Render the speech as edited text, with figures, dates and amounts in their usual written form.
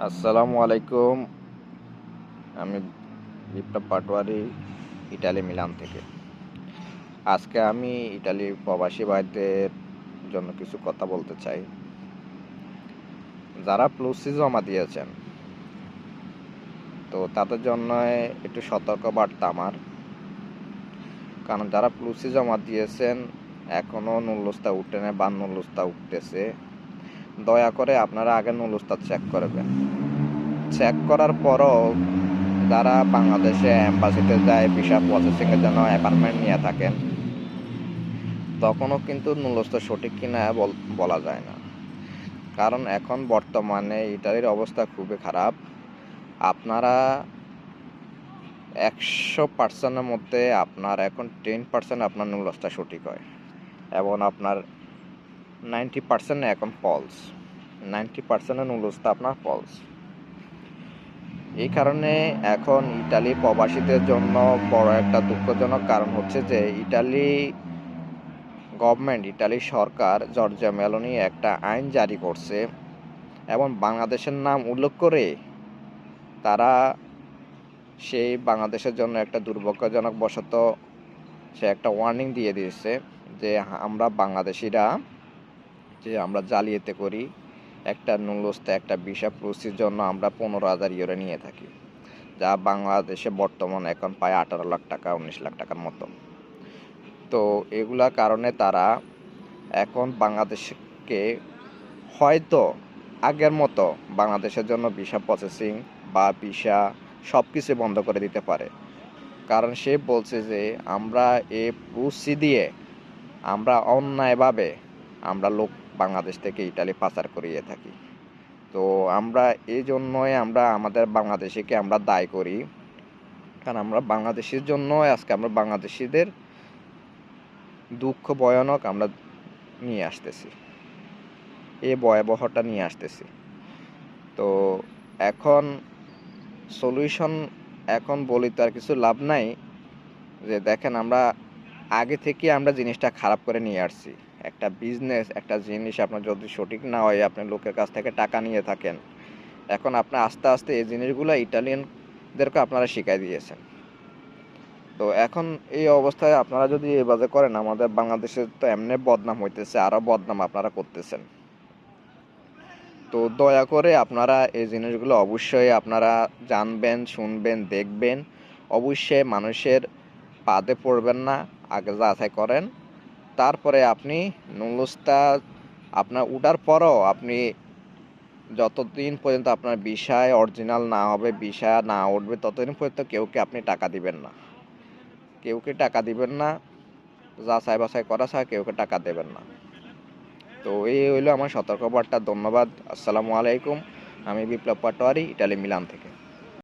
আসসালামু আলাইকুম। আমি বিপ্লব পাটোয়ারি, ইটালি মিলান থেকে। আজকে আমি ইটালির প্রবাসী ভাইদের জন্য কিছু কথা বলতে চাই। যারা প্লুসি জমা দিয়েছেন, তো তাদের জন্য একটু সতর্কবার্তা আমার। কারণ যারা প্লুসি জমা দিয়েছেন, এখনও নুলুস্তা উঠে নেই বা নুলুস্তা উঠতেছে, দয়া করে আপনারা আগে নুলুস্তা চেক করবেন। চেক করার পরও যারা বাংলাদেশে অ্যাম্বাসিতে যায় ভিসা প্রসেসিংয়ের জন্য অ্যাপয়েন্টমেন্ট নিয়ে থাকেন, তখনও কিন্তু নুলুস্তা সঠিক কিনা বলা যায় না। কারণ এখন বর্তমানে ইটালির অবস্থা খুবই খারাপ। আপনারা 100% মধ্যে আপনার এখন 10% আপনার নুলুস্তা সঠিক হয়, এবং আপনার 90% এখন ফলস। 90% নুলুস্তা আপনার ফলস। এই কারণে এখন ইটালি প্রবাসীদের জন্য বড় একটা দুঃখজনক কারণ হচ্ছে যে ইটালি সরকার জর্জিয়া মেলোনি একটা আইন জারি করছে, এবং বাংলাদেশের নাম উল্লেখ করে তারা সেই বাংলাদেশের জন্য একটা দুর্ভাগ্যজনক বশত সে একটা ওয়ার্নিং দিয়ে দিয়েছে যে আমরা বাংলাদেশিরা যে আমরা জালিয়াতি করি, একটা নুলুস্তা একটা ভিসা প্রসেসির জন্য আমরা 15,000 ইউরো নিয়ে থাকি, যা বাংলাদেশে বর্তমানে এখন প্রায় 18 লাখ টাকা 19 লাখ টাকার মতো। তো এগুলা কারণে তারা এখন বাংলাদেশকে হয়তো আগের মতো বাংলাদেশের জন্য ভিসা প্রসেসিং বা ভিসা সব কিছু বন্ধ করে দিতে পারে। কারণ সে বলছে যে আমরা এই প্রুসি দিয়ে আমরা অন্যায়ভাবে আমরা লোক বাংলাদেশ থেকে ইটালি পাচার করিয়ে থাকি। তো আমরা এই জন্যই আমরা আমাদের বাংলাদেশিকে আমরা দায়ী করি, কারণ আমরা বাংলাদেশের জন্য আজকে আমরা বাংলাদেশিদের দুঃখ ভয়ানক আমরা নিয়ে আসতেছি, এই ভয়াবহটা নিয়ে আসতেছি। তো এখন সলিউশন এখন বলি তো আর কিছু লাভ নাই। যে দেখেন, আমরা আগে থেকে আমরা জিনিসটা খারাপ করে নিয়ে আসছি। একটা বিজনেস, একটা জিনিস আপনার যদি সঠিক না হয়, আপনি লোকের কাছ থেকে টাকা নিয়ে থাকেন, এখন আপনি আস্তে আস্তে এই জিনিসগুলো ইটালিয়ানদেরকে আপনারা শিখাই দিয়েছেন। তো এখন এই অবস্থায় আপনারা যদি এভাবে করেন, আমাদের বাংলাদেশের তো এমনি বদনাম হইতেছে, আরও বদনাম আপনারা করতেছেন। তো দয়া করে আপনারা এই জিনিসগুলো অবশ্যই আপনারা জানবেন, শুনবেন, দেখবেন। অবশ্যই মানুষের পাদে পড়বেন না, আগে যাচাই করেন। তারপরে আপনি নুলুস্তা আপনার উঠার পরও আপনি যতদিন পর্যন্ত আপনার ভিসায় অরিজিনাল না হবে, ভিসা না উঠবে, ততদিন পর্যন্ত কেউকে আপনি টাকা দিবেন না। কেউকে টাকা দিবেন না, যাচাই বাছাই করা ছাড়া কেউকে টাকা দেবেন না। তো এই হইলো আমার সতর্কবার্তা। ধন্যবাদ। আসসালামু আলাইকুম। আমি বিপ্লব পাটোয়ারি, ইটালি মিলান থেকে।